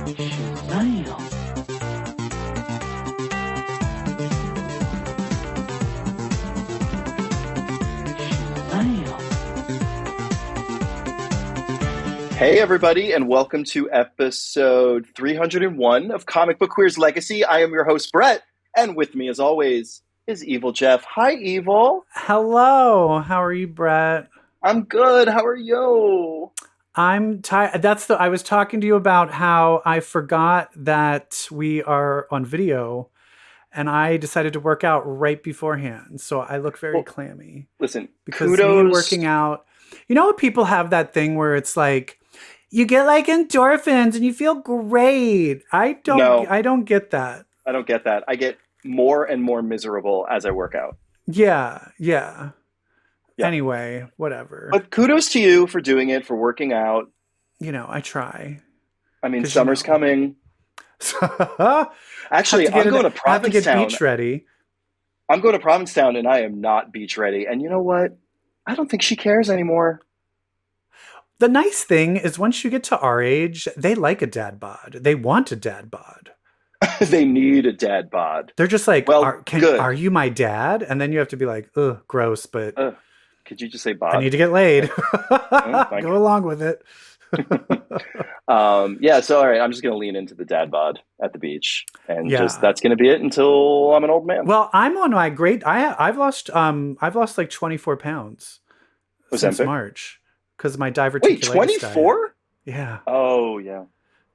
Hey everybody, and welcome to episode 301 of Comic Book Queer's Legacy. I am your host, Brett, and with me, as always, is EvilJeff. Hi, Evil. Hello. How are you, Brett? I'm good. How are you? I'm tired. I was talking to you about how I forgot that we are on video, and I decided to work out right beforehand, so I look very clammy. Listen, because kudos. Me working out. You know, people have that thing where it's like you get like endorphins and you feel great. I don't get that. I don't get that. I get more and more miserable as I work out. Yeah. Anyway, whatever. But kudos to you for doing it, for working out. You know, I try. I mean, summer's coming. Actually, I'm going to Provincetown. I have to get beach ready. I'm going to Provincetown and I am not beach ready. And you know what? I don't think she cares anymore. The nice thing is once you get to our age, they like a dad bod. They want a dad bod. They need a dad bod. They're just like, well, are you my dad? And then you have to be like, ugh, gross, but could you just say bod? I need to get laid. Go along with it. So all right, I'm just going to lean into the dad bod at the beach, and that's going to be it until I'm an old man. Well, I'm on my great. I've lost like 24 pounds since March. Because my diverticulitis. Wait, 24? Yeah. Oh, yeah.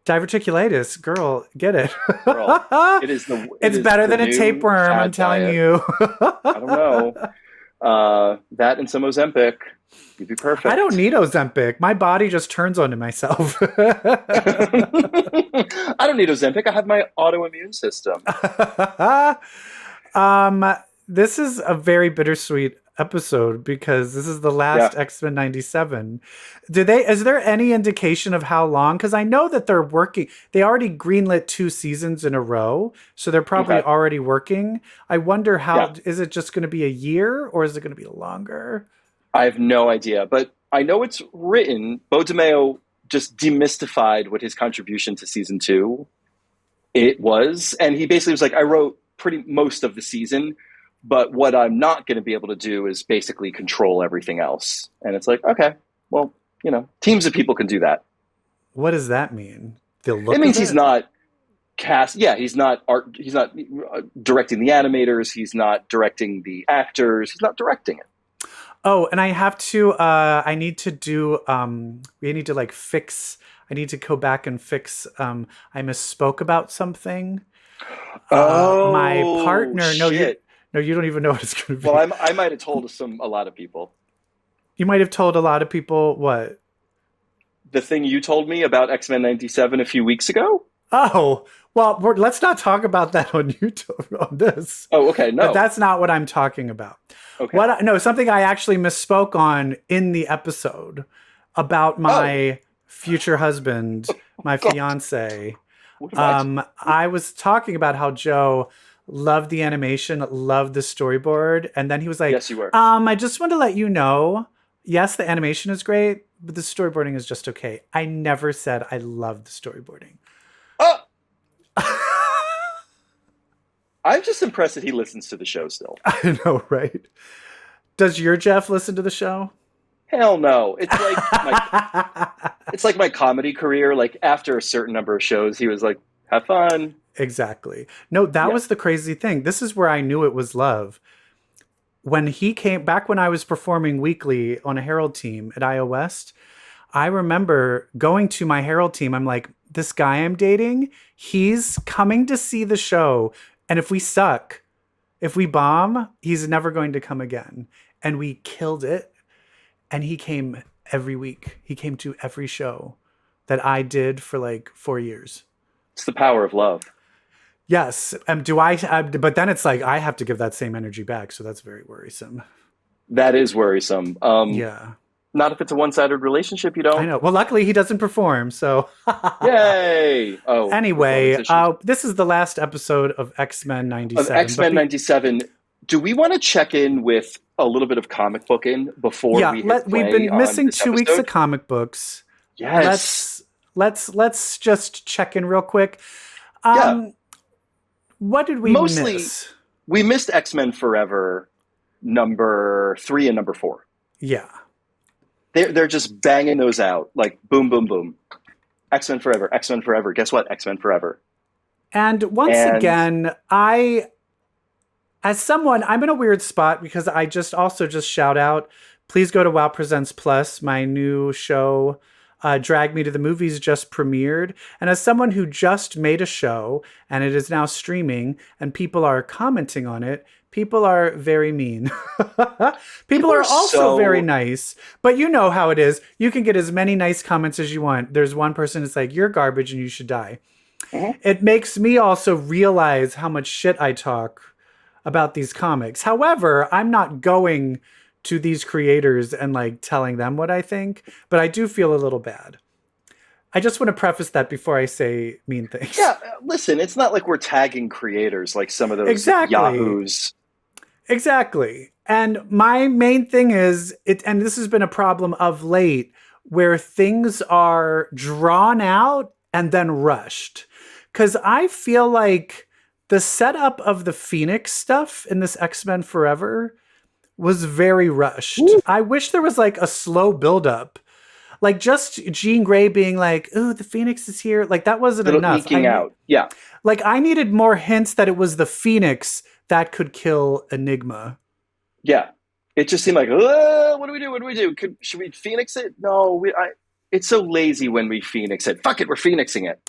Diverticulitis, girl, get it. Girl, it's better than a tapeworm, I'm telling you. I don't know. That and some Ozempic, you'd be perfect. I don't need Ozempic. My body just turns onto myself. I don't need Ozempic. I have my autoimmune system. This is a very bittersweet episode because this is the last X-Men 97. Is there any indication of how long? Because I know that they're working. They already greenlit 2 seasons in a row, so they're probably already working. I wonder is it just going to be a year or is it going to be longer? I have no idea, but I know it's written. Bo DeMeo just demystified what his contribution to season 2 it was, and he basically was like, I wrote most of the season, but what I'm not going to be able to do is basically control everything else. And it's like, okay, well, you know, teams of people can do that. What does that mean? It means he's not cast. Yeah, he's not directing the animators. He's not directing the actors. He's not directing it. Oh, and I have to. I need to do. We need to fix. I need to go back and fix. I misspoke about something. My partner. Shit. No, you don't even know what it's going to be. Well, I might have told a lot of people. You might have told a lot of people what? The thing you told me about X-Men 97 a few weeks ago? Oh, well, let's not talk about that on YouTube on this. Oh, okay, no. But that's not what I'm talking about. Okay. Something I actually misspoke on in the episode about my future husband, my fiance. I was talking about how Joe loved the animation, loved the storyboard, and then he was like, yes, you were. I just want to let you know, yes, the animation is great, but the storyboarding is just okay. I never said I loved the storyboarding. Oh! I'm just impressed that he listens to the show still. I know, right? Does your Jeff listen to the show? Hell no. It's like my comedy career. Like after a certain number of shows, he was like, have fun. Exactly. No, that was the crazy thing. This is where I knew it was love. When he came back, when I was performing weekly on a Herald team at IO West, I remember going to my Herald team. I'm like, this guy I'm dating, he's coming to see the show. And if we suck, if we bomb, he's never going to come again. And we killed it. And he came every week. He came to every show that I did for 4 years. It's the power of love. Yes. But then it's like, I have to give that same energy back. So that's very worrisome. That is worrisome. Yeah. Not if it's a one-sided relationship, you don't. I know. Well, luckily he doesn't perform. So yay. Oh, anyway, this is the last episode of X-Men 97. Of X-Men 97. Do we want to check in with a little bit of comic booking before we hit play we've been missing on this 2 weeks episode? of comic books. Yes. let's just check in real quick. Yeah. What did we Mostly, miss? we missed X-Men Forever number 3 and number 4. Yeah. They're just banging those out like boom, boom, boom. X-Men Forever, X-Men Forever. Guess what? X-Men Forever. And once And again, as someone, I'm in a weird spot because I just shout out, please go to Wow Presents Plus, my new show. Drag Me to the Movies just premiered. And as someone who just made a show and it is now streaming and people are commenting on it, people are very mean. People are also very nice, but you know how it is. You can get as many nice comments as you want. There's one person that's like, you're garbage and you should die. Mm-hmm. It makes me also realize how much shit I talk about these comics. However, I'm not going to these creators and like telling them what I think, but I do feel a little bad. I just want to preface that before I say mean things. Yeah, listen, it's not like we're tagging creators like some of those yahoos. Exactly. And my main thing is, and this has been a problem of late, where things are drawn out and then rushed. Because I feel like the setup of the Phoenix stuff in this X-Men Forever was very rushed. Ooh. I wish there was like a slow buildup. Like just Jean Grey being like, ooh, the Phoenix is here. Like that wasn't enough. Leaking out. Yeah. Like I needed more hints that it was the Phoenix that could kill Enigma. Yeah. It just seemed like, what do we do? What do we do? Should we Phoenix it? No, it's so lazy when we Phoenix it. Fuck it, we're Phoenixing it.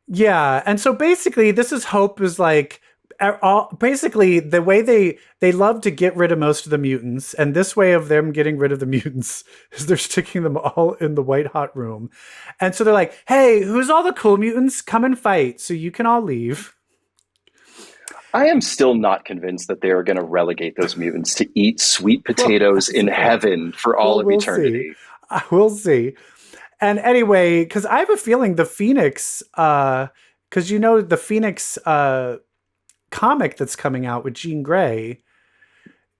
Yeah. And so basically this is Hope is like, basically the way they love to get rid of most of the mutants, and this way of them getting rid of the mutants is they're sticking them all in the white hot room. And so they're like, hey, who's all the cool mutants? Come and fight so you can all leave. I am still not convinced that they are going to relegate those mutants to eat sweet potatoes in heaven for all of eternity. We'll see. And anyway, because I have a feeling the Phoenix, because you know the Phoenix comic that's coming out with Jean Grey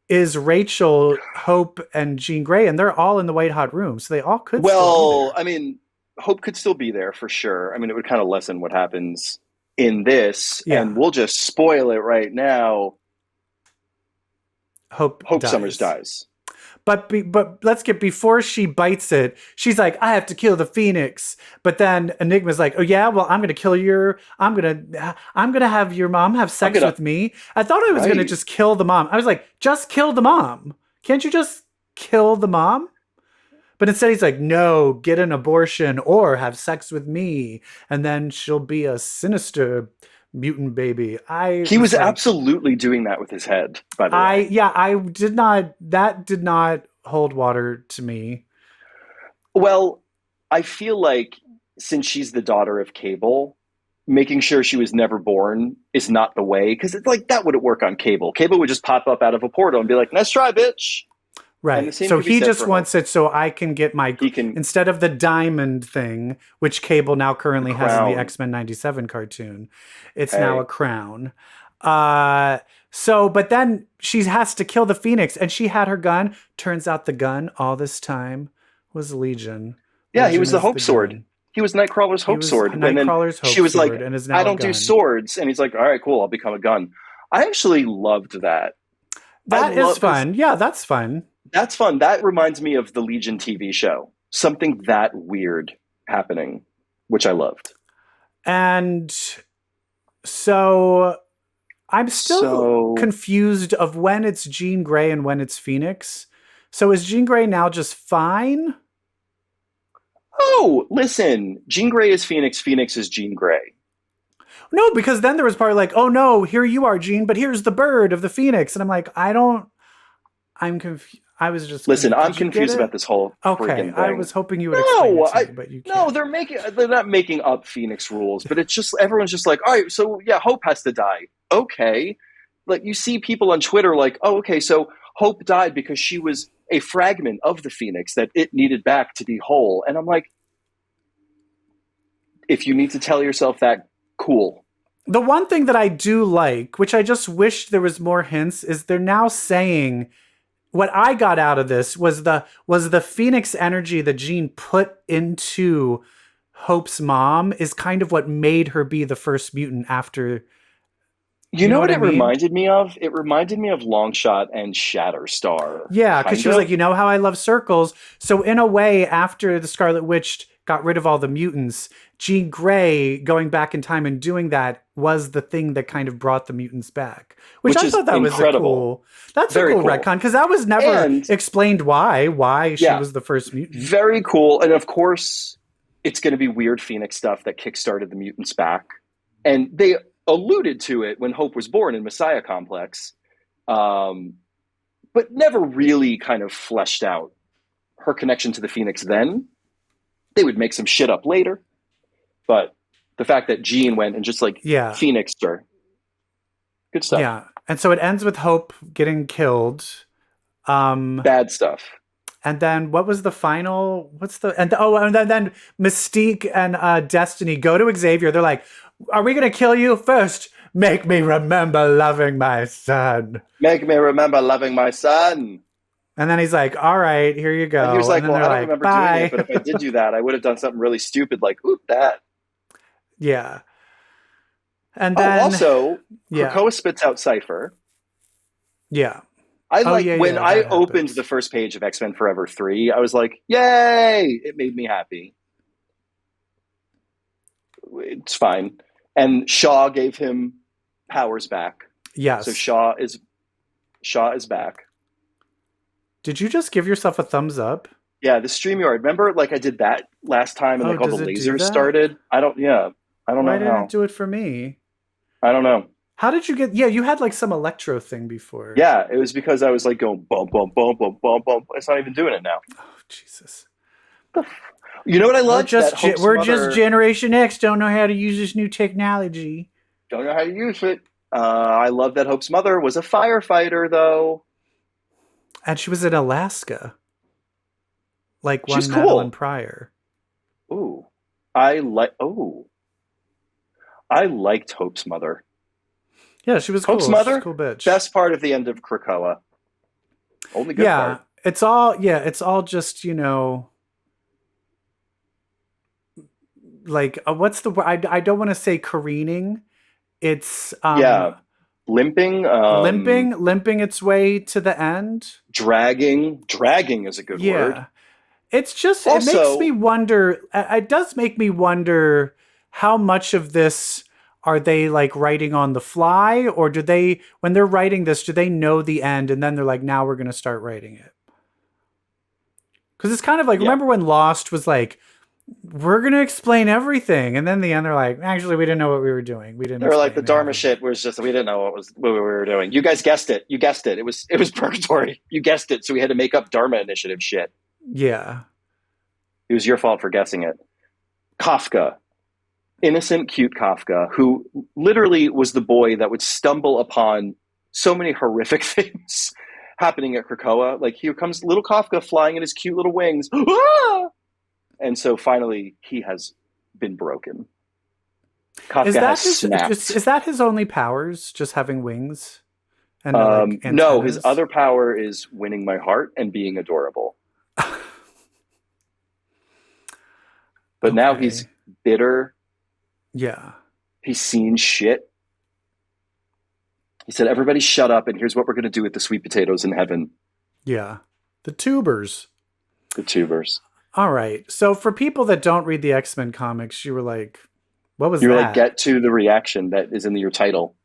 is Rachel, Hope, and Jean Grey, and they're all in the white hot room, so they all could. Well, I mean, Hope could still be there for sure. I mean, it would kind of lessen what happens in this, and we'll just spoil it right now. Hope Summers dies. But let's get, before she bites it, she's like, I have to kill the Phoenix. But then Enigma's like, oh yeah, well, I'm gonna have your mom have sex with me. I thought I was gonna just kill the mom. I was like, just kill the mom. Can't you just kill the mom? But instead he's like, no, get an abortion or have sex with me. And then she'll be a sinister mutant baby. He was like, absolutely doing that with his head, by the way. That did not hold water to me. Well, I feel like since she's the daughter of Cable, making sure she was never born is not the way, because it's like that wouldn't work on Cable. Cable would just pop up out of a portal and be like, nice try, bitch. Right. So he just wants it so I can get instead of the diamond thing, which Cable now currently has in the X-Men 97 cartoon, it's now a crown. But then she has to kill the Phoenix, and she had her gun. Turns out the gun all this time was Legion. Yeah, he was the Hope Sword. Gun. He was Nightcrawler's Hope Sword. And then she was like, I don't do swords. And he's like, all right, cool, I'll become a gun. I actually loved that. That is fun. Yeah, that's fun. That's fun. That reminds me of the Legion TV show. Something that weird happening, which I loved. And so I'm still confused of when it's Jean Grey and when it's Phoenix. So is Jean Grey now just fine? Oh, listen. Jean Grey is Phoenix. Phoenix is Jean Grey. No, because then there was part like, oh no, here you are, Jean, but here's the bird of the Phoenix. And I'm like, I'm confused. I was just I'm confused about this whole freaking thing. I was hoping you would explain it to me, but you can't. No, they're not making up Phoenix rules, but it's just everyone's just like, all right, so yeah, Hope has to die. Okay. Like you see people on Twitter like, oh, okay, so Hope died because she was a fragment of the Phoenix that it needed back to be whole. And I'm like, if you need to tell yourself that, cool. The one thing that I do like, which I just wish there was more hints, is they're now saying, what I got out of this was the Phoenix energy that Jean put into Hope's mom is kind of what made her be the first mutant after. You know what I it mean? reminded me of? It reminded me of Longshot and Shatterstar. Yeah, because she was like, you know how I love circles. So in a way, after the Scarlet Witch got rid of all the mutants, Jean Grey going back in time and doing that was the thing that kind of brought the mutants back. Which I thought that incredible. was a cool. That's very a cool retcon, because that was never explained why she was the first mutant. Very cool. And of course, it's going to be weird Phoenix stuff that kickstarted the mutants back. And they alluded to it when Hope was born in Messiah Complex, but never really kind of fleshed out her connection to the Phoenix then. They would make some shit up later. But the fact that Jean went and just like Phoenixed her. Good stuff. Yeah. And so it ends with Hope getting killed. Bad stuff. And then what was the final? And then Mystique and Destiny go to Xavier. They're like, are we going to kill you? First, make me remember loving my son. Make me remember loving my son. And then he's like, all right, here you go. And he was like, well, I don't remember bye. doing it, but if I did do that, I would have done something really stupid like, oop, that. Yeah. And then... also, Krakoa spits out Cypher. Yeah. I opened the first page of X-Men Forever 3, I was like, yay! It made me happy. It's fine. And Shaw gave him powers back. Yes. So Shaw is back. Did you just give yourself a thumbs up? Yeah, the StreamYard. Remember, like I did that last time, and like all the lasers started. I don't know how. Why didn't it do it for me? I don't know. How did you get? Yeah, you had like some electro thing before. Yeah, it was because I was like going bump, bump, bump, bump, bump, bump. It's not even doing it now. Oh Jesus! You know what I love? We're just Generation X. Don't know how to use this new technology. Don't know how to use it. I love that Hope's mother was a firefighter, though. And she was in Alaska. Like one Madeline Pryor. Ooh. I liked Hope's mother. Yeah, she was cool. Hope's mother, she's a cool bitch. Best part of the end of Krakoa. Only good part. It's all just, like, what's the word? I don't want to say careening. It's limping its way to the end. Dragging is a good word. It's just also, it makes me wonder. It does make me wonder how much of this are they like writing on the fly, or do they, when they're writing this, do they know the end and then they're like, now we're going to start writing it? Because it's kind of like, remember when Lost was like, we're going to explain everything. And then the end, they're like, actually, we didn't know what we were doing. They were like, the Dharma shit was just, we didn't know what we were doing. You guys guessed it. It was purgatory. You guessed it. So we had to make up Dharma initiative shit. Yeah. It was your fault for guessing it. Kafka. Innocent, cute Kafka, who literally was the boy that would stumble upon so many horrific things happening at Krakoa. Like, here comes little Kafka flying in his cute little wings. Ah! And so finally, he has been broken. Kafka has snapped. Is that his only powers, just having wings? And no, his other power is winning my heart and being adorable. But now he's bitter. Yeah. He's seen shit. He said, everybody shut up, and here's what we're going to do with the sweet potatoes in heaven. Yeah. The tubers. All right. So for people that don't read the X-Men comics, you were like, what was that? You were like, get to the reaction that is in your title.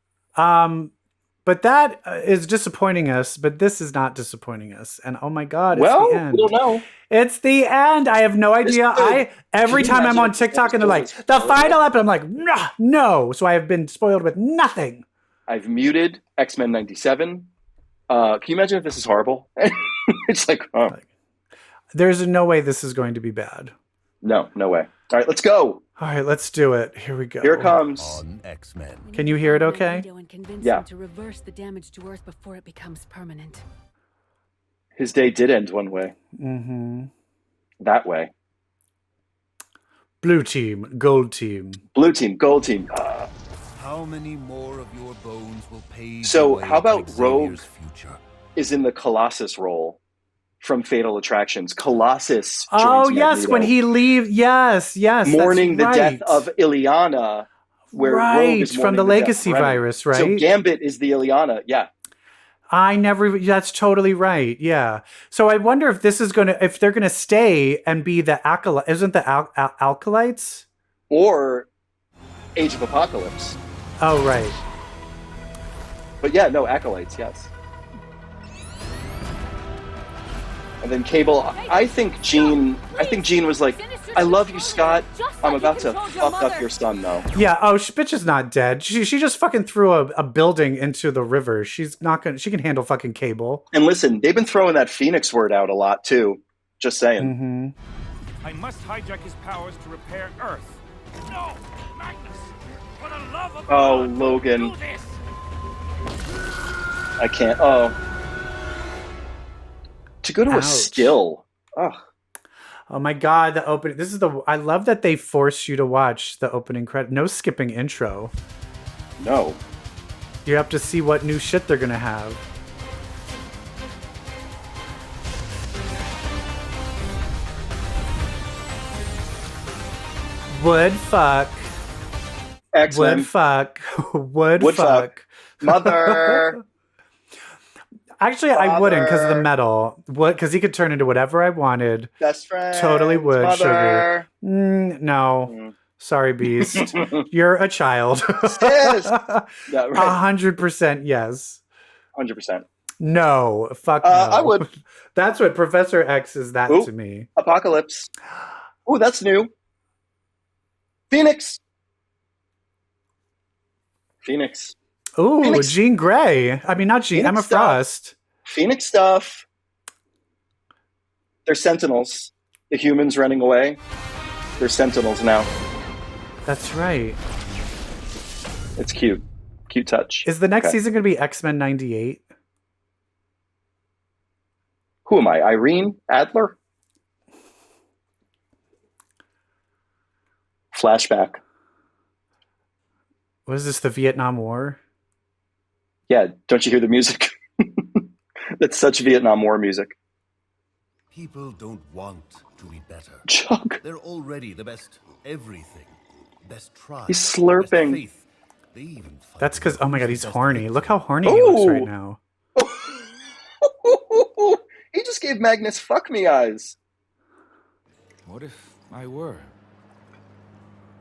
But that is disappointing us, but this is not disappointing us. And oh my God, it's the end. We don't know. It's the end. I have no idea. Every time I'm on TikTok and they're like, the final episode, I'm like, no. So I have been spoiled with nothing. I've muted X-Men 97. Can you imagine if this is horrible? It's like, there's no way this is going to be bad. No way. All right, let's go. All right, let's do it. Here we go. Here it comes. On X-Men. Can you hear it okay? Yeah. To reverse the damage to Earth before it becomes permanent. His day did end one way. Mm-hmm. That way. Blue team, gold team. Blue team, gold team. How many more of your bones will pave So how about Rogue is in the Colossus role from Fatal Attractions. Colossus joins Oh, yes, Magneto, when he leaves. Yes, mourning the that's death right. of Illyana, where Rogue is Right, from mourning the the death of legacy Remy. virus, So right? Gambit is the Illyana. Yeah. That's totally right. Yeah. So I wonder if if they're gonna stay and be the acolyte. Isn't the alkalites? Or Age of Apocalypse. Oh, right. But yeah, no, Acolytes, yes. And then Cable, I think Jean was like, I love you, Scott. I'm about to fuck up your son, though. Yeah. Oh, bitch is not dead. She just fucking threw a building into the river. She's not gonna. She can handle fucking Cable. And listen, they've been throwing that Phoenix word out a lot, too. Just saying. Mm-hmm. I must hijack his powers to repair Earth. No! Magnus! For the love of Oh, God, Logan. do this! I can't. Oh. To go to a Ouch. still. Ugh. Oh my god, the opening. I love that they force you to watch the opening credit. No skipping intro. No. You have to see what new shit they're gonna have. Would fuck. X-Men. Would fuck. Would fuck. fuck. Mother. Actually, I wouldn't because of the Father. metal. What? Because he could turn into whatever I wanted. Best friend. Totally would, Mother. sugar. No. Sorry, Beast. You're a child. Yes. Yeah, right. 100% yes. 100%. No. Fuck no. I would. That's what Professor X is that Ooh. to me. Apocalypse. Oh, that's new. Phoenix. Ooh, Phoenix. Jean Grey. I mean, not Jean. Phoenix Emma stuff. Frost. Phoenix stuff. They're Sentinels. The humans running away. They're Sentinels now. That's right. It's cute. Cute touch. Is the next Okay. season going to be X-Men 98? Who am I? Irene Adler? Flashback. Was this the Vietnam War? Yeah, don't you hear the music? That's such Vietnam War music. People don't want to be better. Chuck. They're already the best everything. Best tribe. He's slurping. Best faith. They even fight That's because, oh my god, he's best horny. victim. Look how horny he looks Ooh. right now. He just gave Magnus fuck me eyes. What if I were?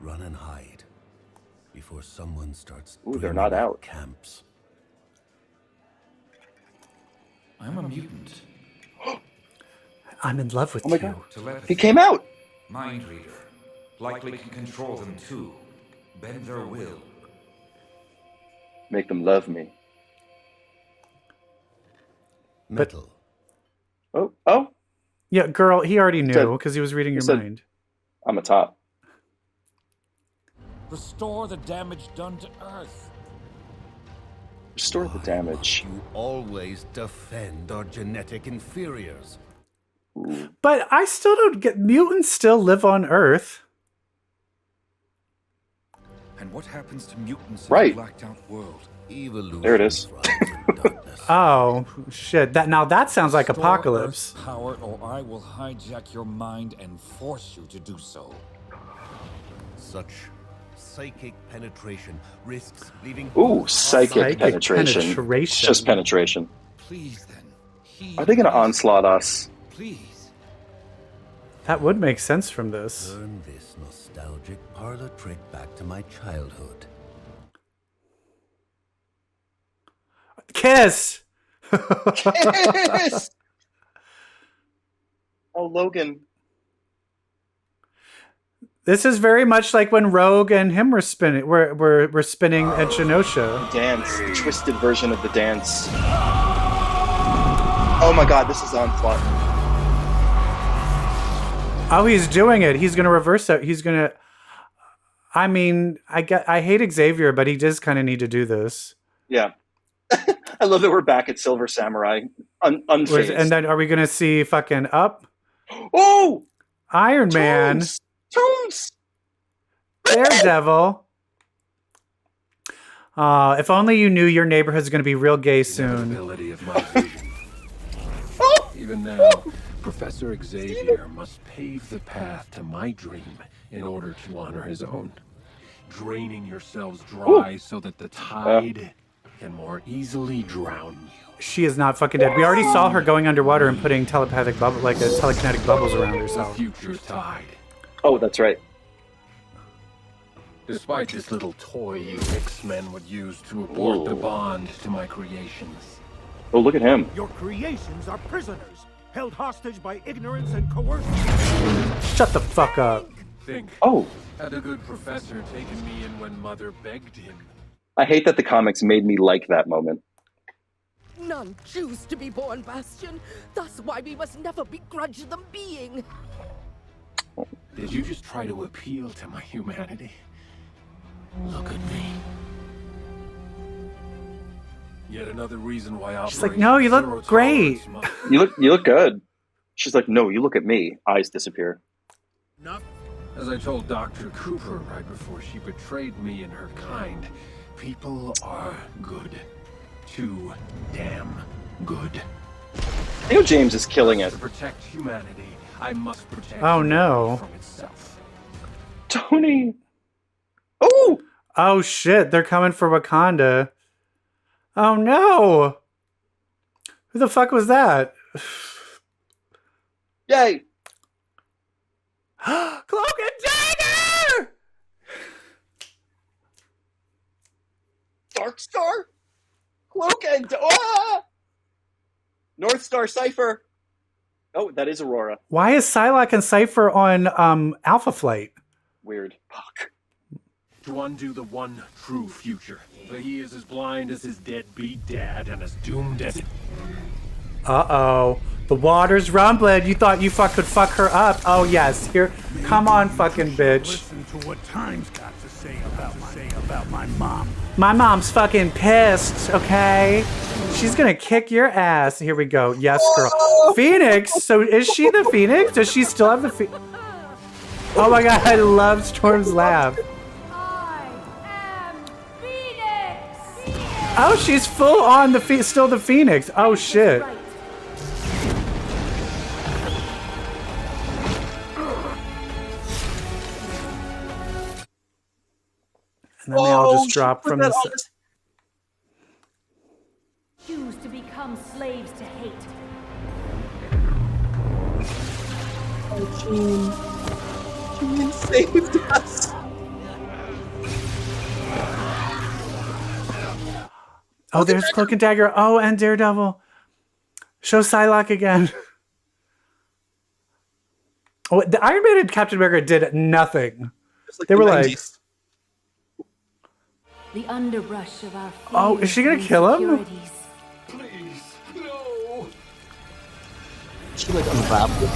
Run and hide before someone starts. Ooh, they're dreaming not up out. Camps. I'm a mutant. I'm in love with Oh my you. god. Telepathy. He came out. Mind reader. Likely can control them too. Bend their will. Make them love me. Metal. Oh, Yeah, girl, he already Said- knew because he was reading your said- mind. I'm a top. Restore the damage done to Earth. Restore the damage. You always defend our genetic inferiors. Ooh. But I still don't get... Mutants still live on Earth. And what happens to mutants Right. in a blacked out world? Evolution. There it is. thrives in darkness. Oh, shit. That sounds like Restore Apocalypse. Earth's power, or I will hijack your mind and force you to do so. Such psychic penetration risks leaving. Ooh, psychic Psychic penetration. penetration. It's just penetration. Please, then. Are they going to onslaught us? Please. That would make sense from this. Turn this nostalgic parlor trick back to my childhood. Kiss! Yes! Oh, Logan. This is very much like when Rogue and him were spinning. We're spinning at Genosha. Dance. The twisted version of the dance. Oh my god, this is onslaught. Oh, he's doing it. He's gonna reverse it. He's gonna. I mean, I hate Xavier, but he does kind of need to do this. Yeah. I love that we're back at Silver Samurai. Unfazed. And then are we gonna see fucking Up? Oh! Iron Man, Tones! Daredevil. If only you knew your neighborhood's gonna be real gay soon. Oh! Even now, Professor Xavier must pave the path to my dream in order to honor his own. Draining yourselves dry so that the tide can more easily drown you. She is not fucking dead. We already saw her going underwater and putting telepathic bubble, like a telekinetic bubbles around herself. The future tide. Oh, that's right. Despite this little toy you X-Men would use to abort the bond to my creations. Oh, look at him. Your creations are prisoners, held hostage by ignorance and coercion. Shut the fuck up. Think. Oh. Had a good professor taken me in when Mother begged him. I hate that the comics made me like that moment. None choose to be born, Bastion. Thus why we must never begrudge them being. Did you just try to appeal to my humanity? Look at me. Yet another reason why she's like, no, you look great. You look good. She's like, no, you look at me. Eyes disappear. As I told Dr. Cooper right before she betrayed me and her kind, people are good. Too damn good. I know James is killing it. To protect humanity, I must protect no. from itself. Tony. Oh! Oh shit, they're coming for Wakanda. Oh no! Who the fuck was that? Yay! Cloak and Dagger! Dark Star? Cloak and... Ah! North Star Cypher. Oh, that is Aurora. Why is Psylocke and Cypher on Alpha Flight? Weird. Fuck. To undo the one true future. But he is as blind as his deadbeat dad and as doomed as... Uh-oh. The water's rumbling. You thought you could fuck her up. Oh, yes. Here. Come on, fucking bitch. Listen to what Time's got to say about my mom. My mom's fucking pissed, okay? She's gonna kick your ass. Here we go. Yes, girl. Phoenix? So is she the Phoenix? Does she still have the Phoenix? Oh my god, I love Storm's laugh. I am Phoenix! Oh, she's full on still the Phoenix. Oh shit. And then they all just drop from the... Choose to become slaves to hate. Oh, Jean saved us. Oh, there's Cloak and Dagger. Oh, and Daredevil. Show Psylocke again. Oh, the Iron Man and Captain America did nothing. Like they were 90s. Like... The underbrush of our oh, is she gonna kill him? Please, no. She like unraveled.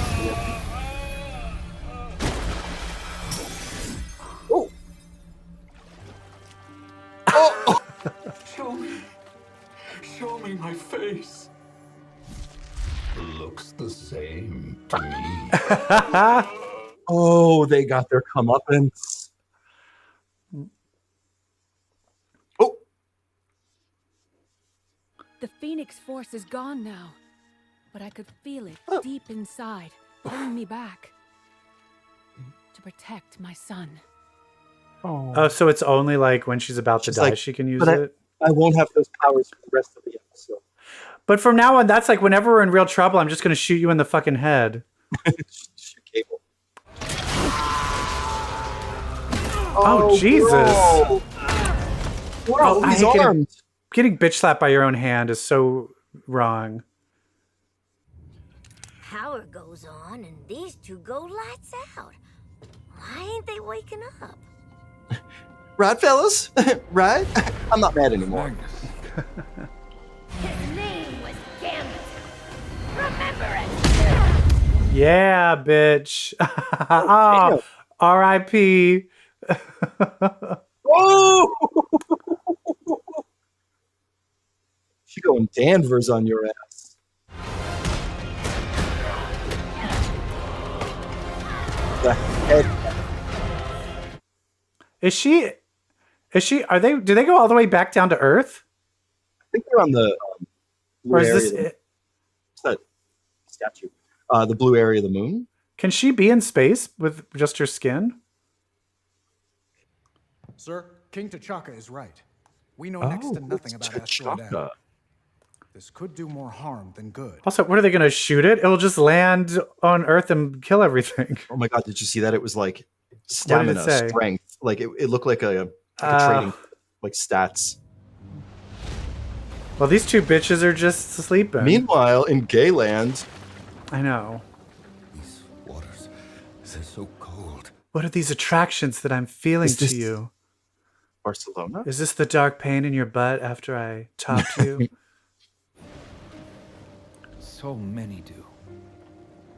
Oh. Oh. Show me my face. Looks the same to me. Oh, they got their comeuppance. The Phoenix Force is gone now, but I could feel it deep inside, pulling me back to protect my son. Oh, so it's only like when she's about to die she can use it? I won't have those powers for the rest of the episode. But from now on, that's like whenever we're in real trouble, I'm just going to shoot you in the fucking head. Shoot Cable. Oh, Jesus. Bro, he's armed. Getting bitch slapped by your own hand is so wrong. Power goes on and these two go lights out. Why ain't they waking up? Right, fellas? Right? I'm not mad anymore. His name was Gambit. Remember it. Yeah, bitch. Oh, R.I.P. Oh! She going Danvers on your ass. The head. Is she, do they go all the way back down to Earth? I think they're on the or is this it? What's that statue. The blue area of the moon. Can she be in space with just her skin? Sir, King T'Chaka is right. We know next to nothing about Asteroid M. This could do more harm than good. Also, what are they going to shoot it? It'll just land on Earth and kill everything. Oh my god, did you see that? It was like stamina, strength. Like it looked like a trading like stats. Well, these two bitches are just sleeping. Meanwhile, in Gayland, I know. These waters, they're so cold. What are these attractions that I'm feeling to you? Barcelona? Is this the dark pain in your butt after I topped you? So many do.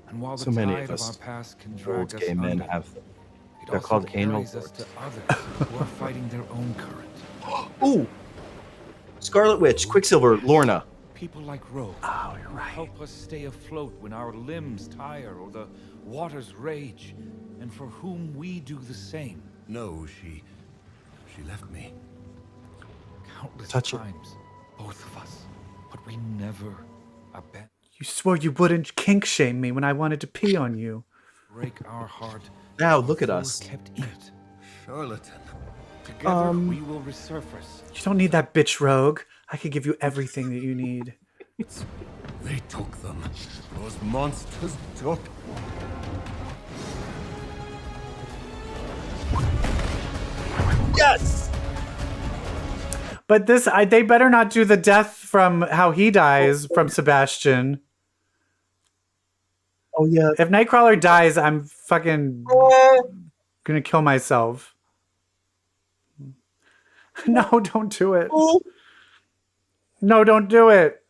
And while the So many tide of of us our past can drag old us gay men under, have them. it They're also called anal carries us to cords. others who are fighting their own current. Ooh! Scarlet Witch, Quicksilver, Lorna. People like Rogue, you're right. help us stay afloat when our limbs tire or the waters rage, and for whom we do the same. No, she left me. Countless Touch it. times, both of us, but we never abandoned. You swore you wouldn't kink shame me when I wanted to pee on you. Break our heart. Now look at our us. kept it. Charlatan. Together we will resurface. You don't need that bitch, Rogue. I could give you everything that you need. They took them. Those monsters took. Yes! But they better not do the death from how he dies from Sebastian. Oh yeah. If Nightcrawler dies, I'm fucking gonna kill myself. No, don't do it. No, don't do it.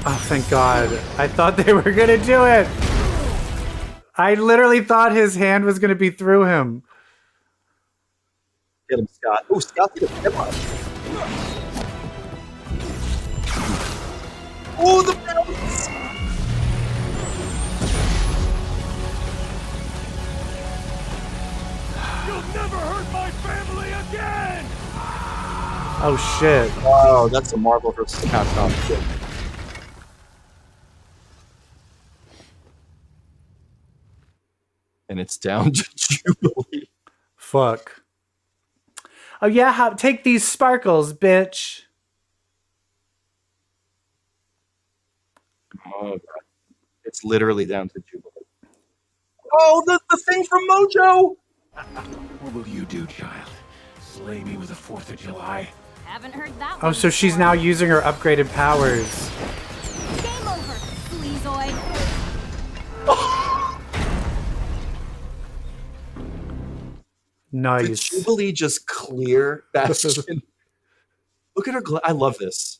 Oh, thank God. I thought they were gonna do it. I literally thought his hand was gonna be through him. Get him, Scott. Oh, Scott did a hip hop. Oh, the bounce! You'll never hurt my family again! Oh shit. Wow, that's a Marvel vs. Capcom shit. And it's down to Jubilee. Fuck. Oh yeah, take these sparkles, bitch. Oh god. It's literally down to Jubilee. Oh, the thing from Mojo! What will you do, child? Slay me with the 4th of July? Haven't heard that Oh, so she's now using her upgraded powers. Game over, Sleazoid. Nice. Did Jubilee just clear Bastion? Look at her. I love this.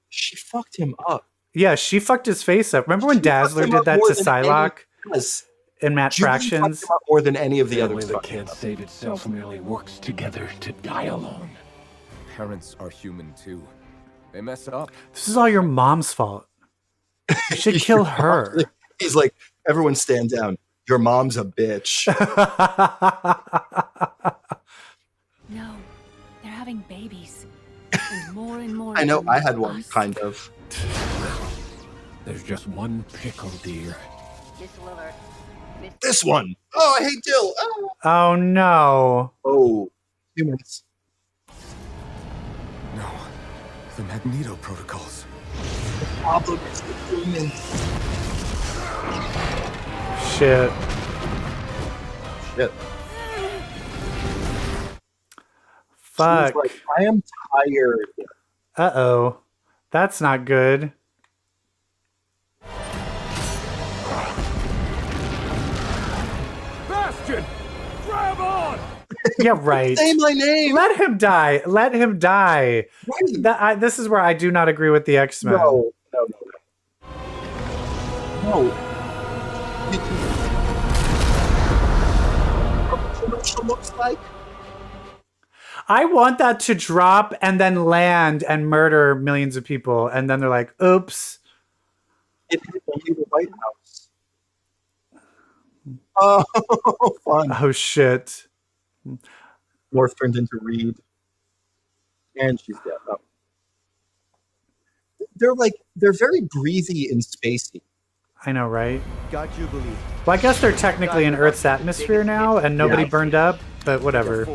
She fucked him up. Yeah, she fucked his face up. Remember when Dazzler did that to Psylocke in Matt Fractions? Fucked him up more than any of the Family others. that can't save itself merely works together to die alone. Parents are human too. They mess up. This is all your mom's fault. You should kill her. He's like, everyone stand down. Your mom's a bitch. No, they're having babies. And more I know, of them I had with one, us. kind of. There's just one pickle, dear. This one. Oh, I hate Dill. Oh, Oh no. oh. Humans. No, the Magneto protocols. Problem is the humans. Shit. Shit. Fuck. She's like, I am tired. Uh-oh. That's not good. Bastion! Grab on! Yeah, right. Say my name. Let him die. Let him die. Right. This is where I do not agree with the X-Men. No. No. What she looks like? I want that to drop and then land and murder millions of people. And then they're like, oops. It hit only the White House. Oh, fun. Oh, shit. Morph turned into Reed. And she's dead. Oh. They're very breathy and spacey. I know, right? Got you believe. Well, I guess they're technically in Earth's atmosphere now, and nobody burned up, but whatever.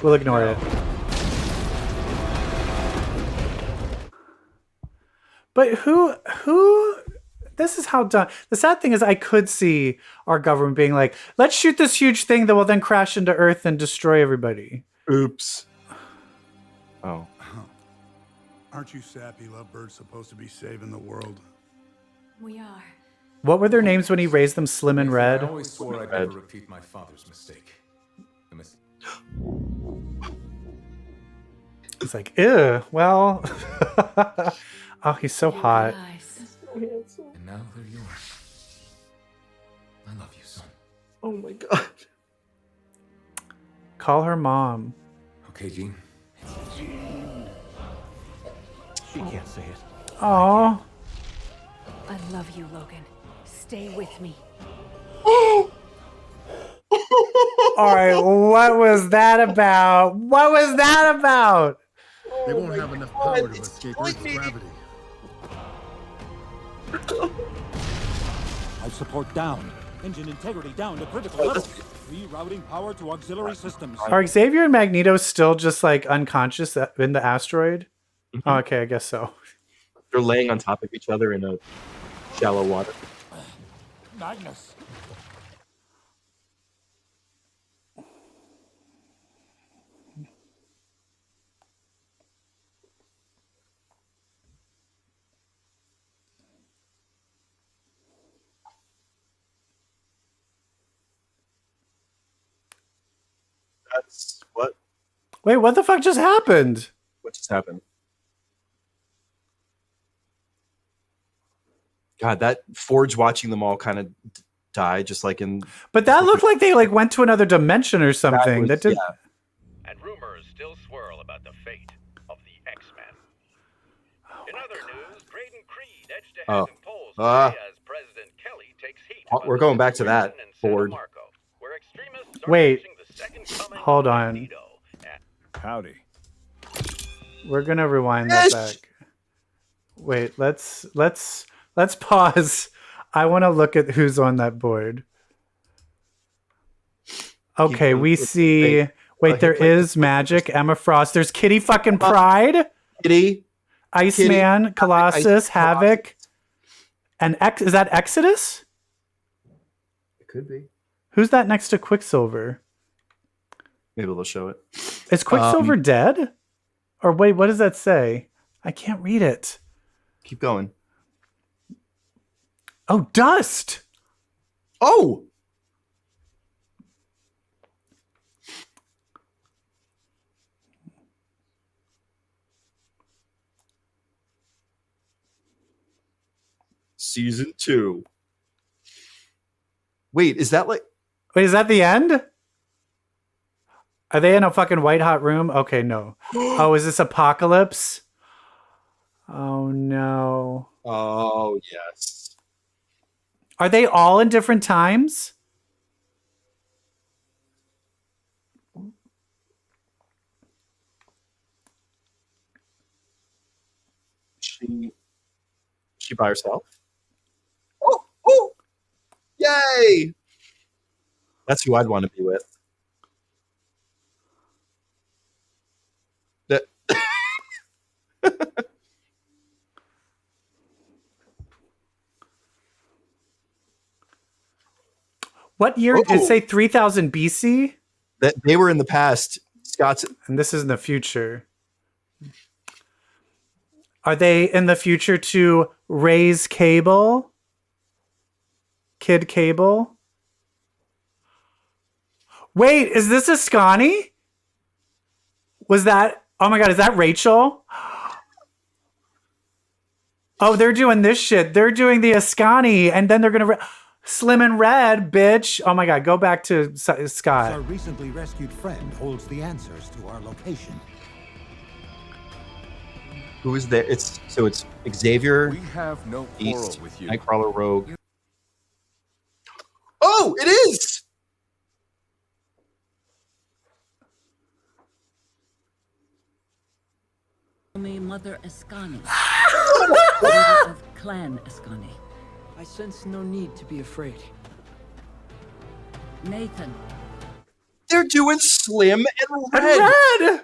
We'll ignore it. But who, this is how done. The sad thing is I could see our government being like, let's shoot this huge thing that will then crash into Earth and destroy everybody. Oops. Oh. Aren't you sappy lovebirds supposed to be saving the world? We are. What were their names when he raised them Slim and Red? I always swore I'd never repeat my father's mistake. It's like, ew, well. Oh, he's so hot. And now they're yours. I love you, son. Oh my god. Call her mom. Okay, Jean. She can't say it. Aw. I love you, Logan. Stay with me. All right, what was that about? What was that about? They won't have enough power to escape Earth's gravity. Life support down. Engine integrity down to critical levels. Rerouting power to auxiliary systems. Are Xavier and Magneto still just like unconscious in the asteroid? Mm-hmm. Oh, okay, I guess so. They're laying on top of each other in a shallow water. Magnus. That's what? Wait, what the fuck just happened? What just happened? God, that Forge watching them all kind of die, just like in. But that looked like they like went to another dimension or something. That did. Yeah. And rumors still swirl about the fate of the X-Men. In other news, Graydon Creed edged ahead in polls today as President Kelly takes heat. We're going back to that Ford. Wait, hold on. Howdy. We're gonna rewind that back. Wait, let's pause. I want to look at who's on that board. Okay, we see. Wait, there is Magic, Emma Frost. There's Kitty fucking Pride. Kitty. Iceman, Colossus, Havoc. And is that Exodus? It could be. Who's that next to Quicksilver? Maybe they'll show it. Is Quicksilver dead? Or wait, what does that say? I can't read it. Keep going. Oh, Dust. Oh. Season 2. Wait, is that like... Wait, is that the end? Are they in a fucking white hot room? Okay, no. Oh, is this Apocalypse? Oh, no. Oh, yes. Are they all in different times? She by herself? Oh! Yay! That's who I'd want to be with. What year? Did it say 3000 BC? That they were in the past. Scott's, and this is in the future. Are they in the future to raise Cable? Kid Cable? Wait, is this Ascani? Was that... Oh my god, is that Rachel? Oh, they're doing this shit. They're doing the Ascani, and then they're gonna... Slim and Red, bitch. Oh my god, go back to Scott. Our recently rescued friend holds the answers to our location. Who is there? It's Xavier. We have no quarrel with you. Nightcrawler, Rogue. Oh, it is. Mother Ascani, leader of Clan Ascani. I sense no need to be afraid. Nathan. They're doing Slim and Red.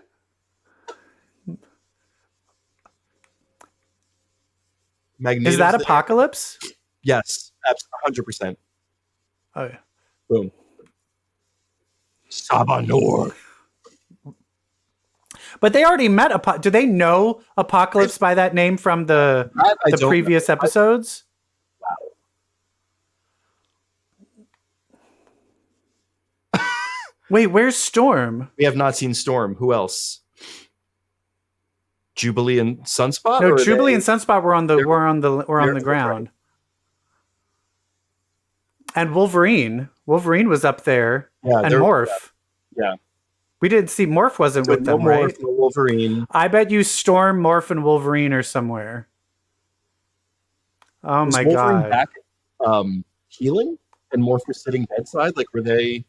Magneto's Is that there. Apocalypse? Yes, 100%. Oh yeah. Boom. Sabanor. But they already met. Do they know Apocalypse by that name from the previous episodes? Wow. Wait, where's Storm? We have not seen Storm. Who else? Jubilee and Sunspot? No, Jubilee and Sunspot were on the ground. And Wolverine. Wolverine was up there. Yeah, and Morph. Yeah. We didn't see Morph wasn't with them, right? No Wolverine. I bet you Storm, Morph, and Wolverine are somewhere. Oh my god! Back, healing, and Morph was sitting bedside. Like, were they?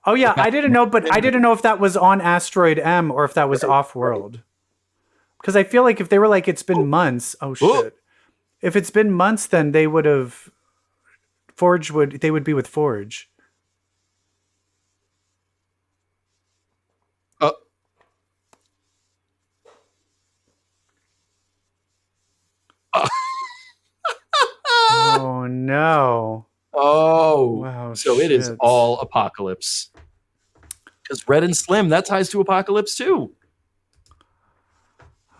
Oh yeah, I didn't know, but I didn't know if that was on Asteroid M or if that was off-world. Because I feel like if they were like, it's been months. Oh shit! If it's been months, then they would have. They would be with Forge. Oh no. Oh. Wow. So it is all Apocalypse. Because Red and Slim, that ties to Apocalypse too.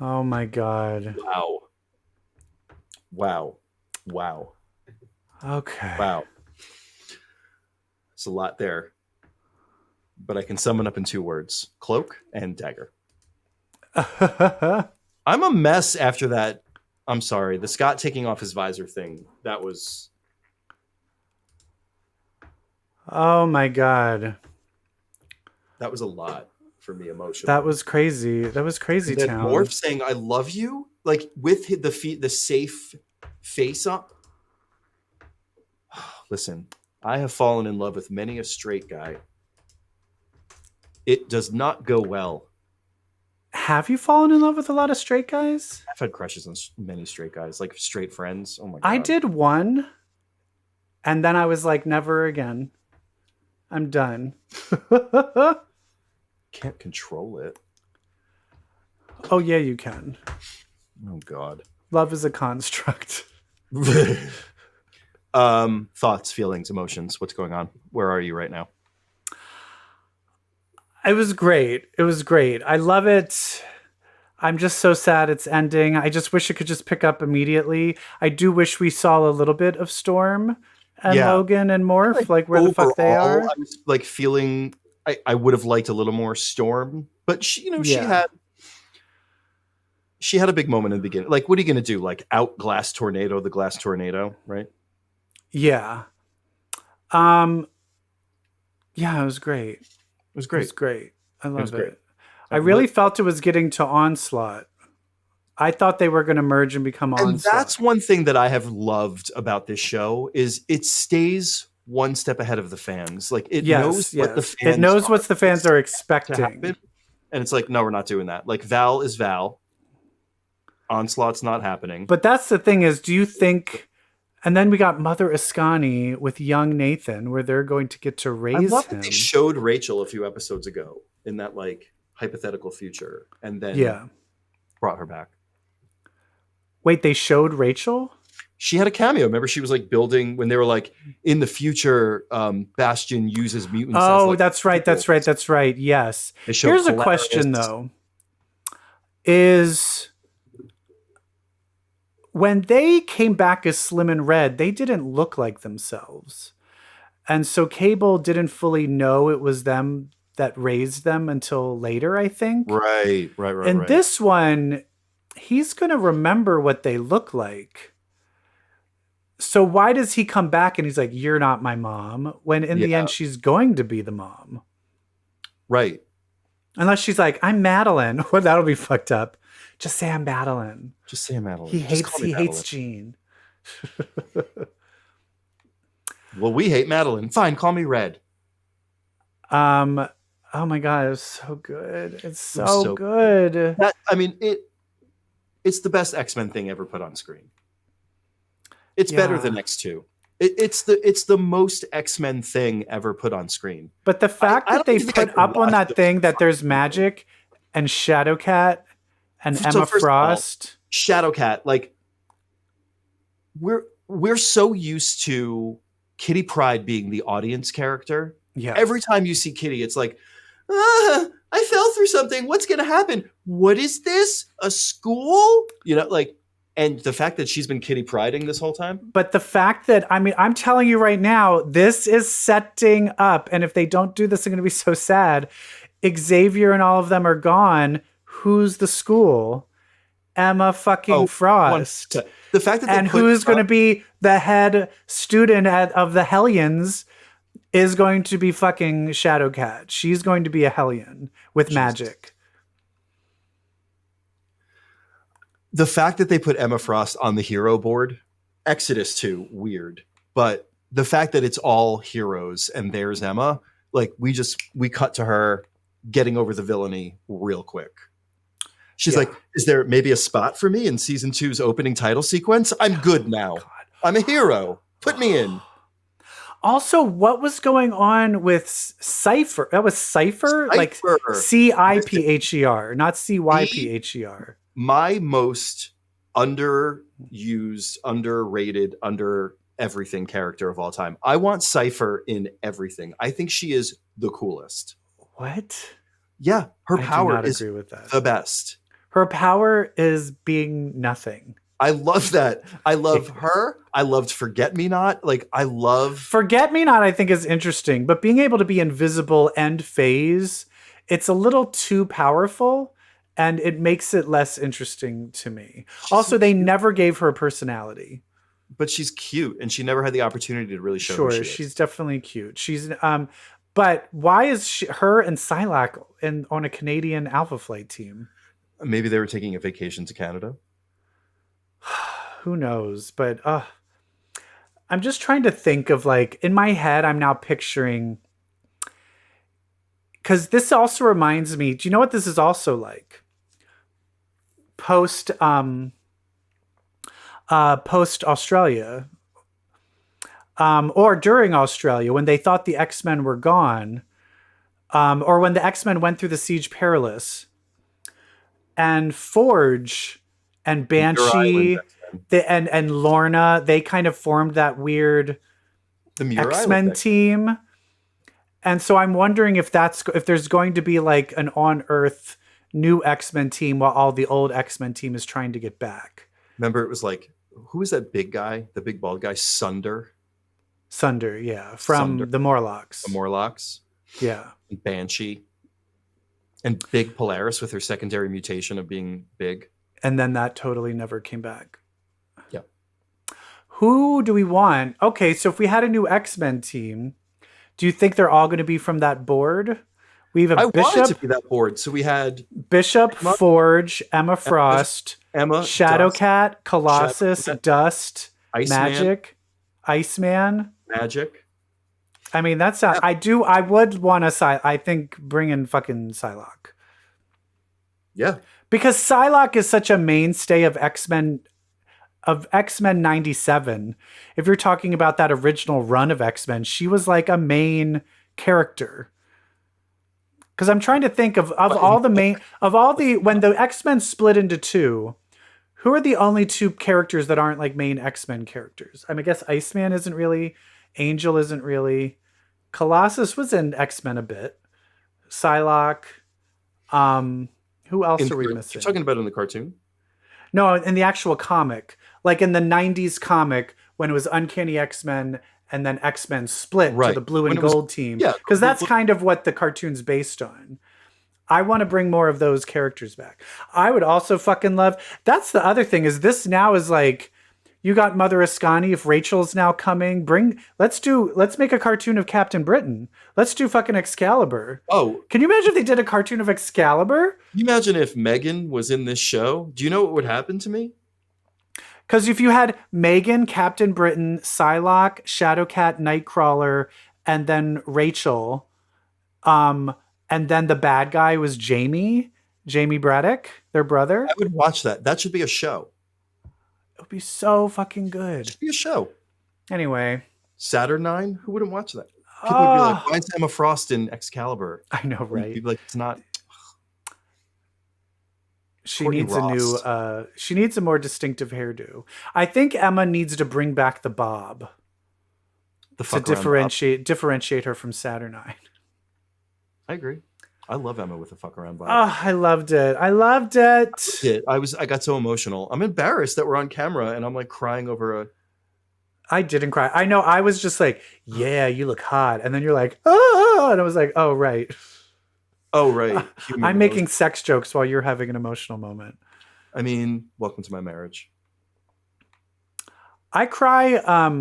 Oh my god. Wow. Wow. Wow. Okay. Wow. It's a lot there. But I can sum it up in 2 words. Cloak and dagger. I'm a mess after that. I'm sorry. The Scott taking off his visor thing. That was... Oh my god. That was a lot for me emotionally. That was crazy. That was crazy town. Morph saying I love you, like with the safe face up. Listen, I have fallen in love with many a straight guy. It does not go well. Have you fallen in love with a lot of straight guys? I've had crushes on many straight guys, like straight friends. Oh my god. I did one, and then I was like, never again. I'm done. Can't control it. Oh yeah, you can. Oh god. Love is a construct. Thoughts, feelings, emotions. What's going on? Where are you right now? It was great. It was great. I love it. I'm just so sad it's ending. I just wish it could just pick up immediately. I do wish we saw a little bit of Storm and Logan and Morph, like where the fuck they are. I was like feeling I would have liked a little more Storm, but she had a big moment in the beginning. Like, what are you going to do? Like out glass tornado, the glass tornado, right? Yeah. Yeah, it was great. It was great. It was great. I love it. I really felt it was getting to Onslaught. I thought they were going to merge and become Onslaught. And that's one thing that I have loved about this show is it stays one step ahead of the fans. Like it knows what the fans it knows what the fans are expecting. And it's like, no, we're not doing that. Like Val is Val. Onslaught's not happening. But that's the thing is, do you think... And then we got Mother Ascani with young Nathan, where they're going to get to raise him. That they showed Rachel a few episodes ago in that like hypothetical future, and then brought her back. Wait, they showed Rachel? She had a cameo. Remember, she was like building when they were like in the future. Bastion uses mutants. Oh, as, like, that's right. That's right. That's right. Yes. Here's Polaris. A question though: is when they came back as Slim and Red, they didn't look like themselves. And so Cable didn't fully know it was them that raised them until later, I think. Right. In this one, he's going to remember what they look like. So why does he come back and he's like, you're not my mom, when in the end she's going to be the mom? Right. Unless she's like, I'm Madeline. Well, that'll be fucked up. Just say I'm Madeline. Just say I'm Madeline. He hates Jean. Well, we hate Madeline. Fine, call me Red. I Oh my god, it was so good. It's so good. It's the best X-Men thing ever put on screen. It's better than X2. It's the most X-Men thing ever put on screen. But the fact that they put up on that thing that there's Magic and Shadowcat and Emma Frost. Shadowcat, like we're so used to Kitty Pryde being the audience character. Yeah. Every time you see Kitty, it's like, I fell through something. What's going to happen? What is this? A school? You know, like, and the fact that she's been Kitty Priding this whole time. But the fact that, I mean, I'm telling you right now, this is setting up. And if they don't do this, they're going to be so sad. Xavier and all of them are gone. Who's the school? Emma fucking Frost. The fact that and who's going to be the head student of the Hellions is going to be fucking Shadowcat. She's going to be a Hellion with magic. The fact that they put Emma Frost on the hero board, Exodus 2, weird. But the fact that it's all heroes and there's Emma, like we cut to her getting over the villainy real quick. She's like, is there maybe a spot for me in season 2's opening title sequence? I'm good now. I'm a hero. Put me in. Also, what was going on with Cypher? That was Cypher? Like Cipher, not Cypher. My most underused, underrated, under everything character of all time. I want Cypher in everything. I think she is the coolest. What? Yeah, her power is agree with that. The best. Her power is being nothing. I love that. I love her. I loved Forget Me Not. Like, I love... Forget Me Not, I think, is interesting. But being able to be invisible and phase, it's a little too powerful. And it makes it less interesting to me. Also, they never gave her a personality. But she's cute. And she never had the opportunity to really show who she is. She's definitely cute. She's... But why is her and Psylocke on a Canadian Alpha Flight team? Maybe they were taking a vacation to Canada. Who knows? But I'm just trying to think of, like, in my head, I'm now picturing, because this also reminds me, do you know what this is also like? Post Australia, or during Australia, when they thought the X-Men were gone, or when the X-Men went through the Siege Perilous, and Forge and Banshee and Lorna, they kind of formed that weird X-Men team. And so I'm wondering if there's going to be like an on-Earth new X-Men team while all the old X-Men team is trying to get back. Remember, it was like, who was that big guy? The big bald guy, Sunder, yeah, from the Morlocks. The Morlocks, yeah. Banshee, and Big Polaris with her secondary mutation of being big. And then that totally never came back. Yeah. Who do we want? Okay, so if we had a new X-Men team, do you think they're all going to be from that board? We have I Bishop. wanted to be that board. So we had Bishop, Forge, Emma Frost, Shadowcat, Colossus, Dust, Iceman. Magic. I mean, that's not, I would want I think bring in fucking Psylocke. Yeah. Because Psylocke is such a mainstay of X-Men 97. If you're talking about that original run of X-Men, she was like a main character. Because I'm trying to think of all the when the X-Men split into two, who are the only two characters that aren't like main X-Men characters? I mean, I guess Iceman isn't really, Angel isn't really, Colossus was in X-Men a bit, Psylocke, who else are we missing? You're talking about in the cartoon? No, in the actual comic. Like in the 90s comic, when it was Uncanny X-Men and then X-Men split to the blue and gold team. Yeah. Because that's kind of what the cartoon's based on. I want to bring more of those characters back. I would also fucking love... That's the other thing, is this now is like... You got Mother Ascani, if Rachel's now coming, let's make a cartoon of Captain Britain. Let's do fucking Excalibur. Oh. Can you imagine if they did a cartoon of Excalibur? Can you imagine if Megan was in this show? Do you know what would happen to me? Because if you had Megan, Captain Britain, Psylocke, Shadowcat, Nightcrawler, and then Rachel, and then the bad guy was Jamie Braddock, their brother. I would watch that. That should be a show. It would be so fucking good. It should be a show. Anyway. Saturn 9? Who wouldn't watch that? People would be like, why is Emma Frost in Excalibur? I know, right? People like, it's not. She Courtney needs Ross. she needs a more distinctive hairdo. I think Emma needs to bring back the bob. To differentiate her from Saturnine. I agree. I love Emma with the fuck around bob. Oh, I loved it. I got so emotional. I'm embarrassed that we're on camera and I'm like crying over a. I didn't cry. I know. I was just like, yeah, you look hot. And then you're like, oh, and I was like, oh, right. Oh, right. I'm making sex jokes while you're having an emotional moment. I mean, welcome to my marriage. I cry at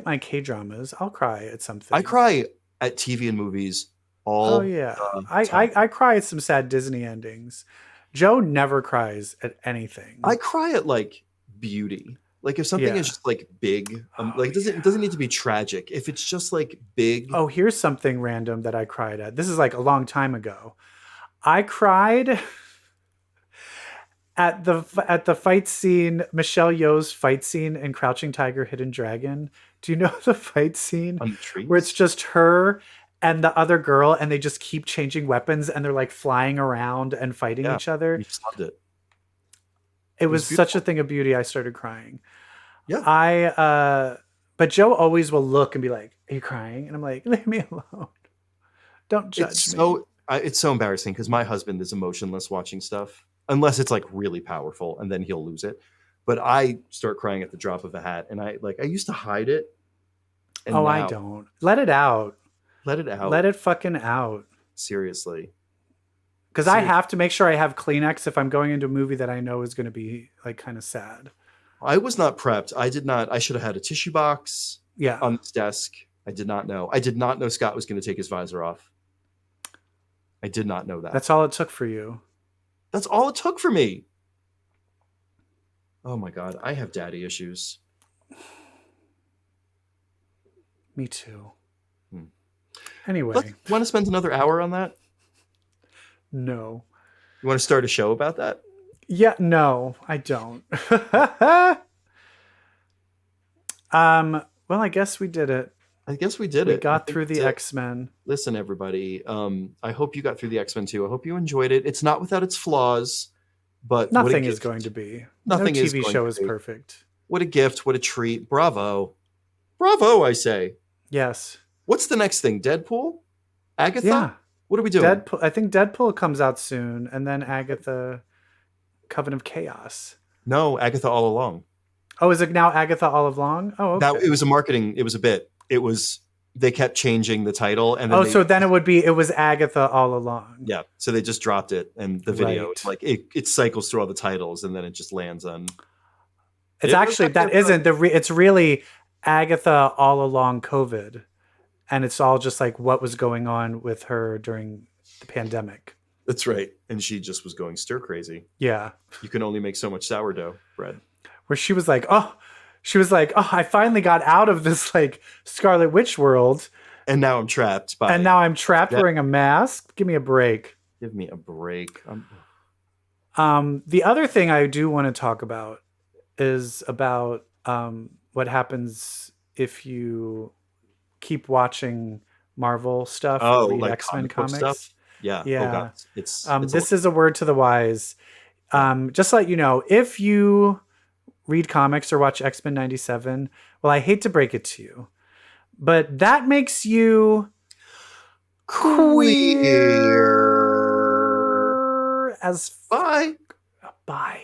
my K-dramas. I'll cry at something. I cry at TV and movies all I cry at some sad Disney endings. Joe never cries at anything. I cry at like beauty. Like if something is just like big, like it doesn't need to be tragic. If it's just like big. Oh, here's something random that I cried at. This is like a long time ago. I cried at the fight scene, Michelle Yeoh's fight scene in Crouching Tiger, Hidden Dragon. Do you know the fight scene where it's just her and the other girl, and they just keep changing weapons, and they're like flying around and fighting each other? You just loved it. It was such a thing of beauty. I started crying. Yeah. But Joe always will look and be like, "Are you crying?" And I'm like, "Leave me alone. Don't judge me." It's so embarrassing because my husband is emotionless watching stuff unless it's like really powerful, and then he'll lose it. But I start crying at the drop of a hat, and I used to hide it. And now, I don't. Let it out. Let it out. Let it fucking out. Seriously. Because I have to make sure I have Kleenex if I'm going into a movie that I know is going to be like kind of sad. I was not prepped. I should have had a tissue box Yeah. on this desk. I did not know. I did not know Scott was going to take his visor off. I did not know that. That's all it took for you. That's all it took for me. Oh my God. I have daddy issues. Me too. Anyway. Want to spend another hour on that? No. You want to start a show about that? Yeah, no, I don't. Well, I guess we did it. I guess we did We it. got through the X-Men. Listen, everybody. I hope you got through the X-Men too. I hope you enjoyed it. It's not without its flaws, but Nothing is going to be. Nothing no is TV going show to is be. perfect. What a gift. What a treat. Bravo. Bravo, I say. Yes. What's the next thing? Deadpool? Agatha? Yeah. What are we doing? Deadpool. I think Deadpool comes out soon, and then Agatha, Coven of Chaos. No, Agatha All Along. Oh, is it now Agatha All Along? Oh, okay. It was a bit. They kept changing the title, and then then it was Agatha All Along. Yeah, so they just dropped it, and the video, it cycles through all the titles, and then it just lands on. It's it's really Agatha All Along COVID, and it's all just like what was going on with her during the pandemic. That's right, and she just was going stir crazy. Yeah, you can only make so much sourdough bread. Where she was like, oh, I finally got out of this like Scarlet Witch world. And now I'm trapped. Wearing a mask. Give me a break. Give me a break. The other thing I do want to talk about is about what happens if you keep watching Marvel stuff. Oh, read like X-Men comics stuff? Yeah. Yeah. Oh, God. It's this is a word to the wise. Just to let you know, if you read comics or watch X-Men 97, well, I hate to break it to you, but that makes you queer as bye. Bye.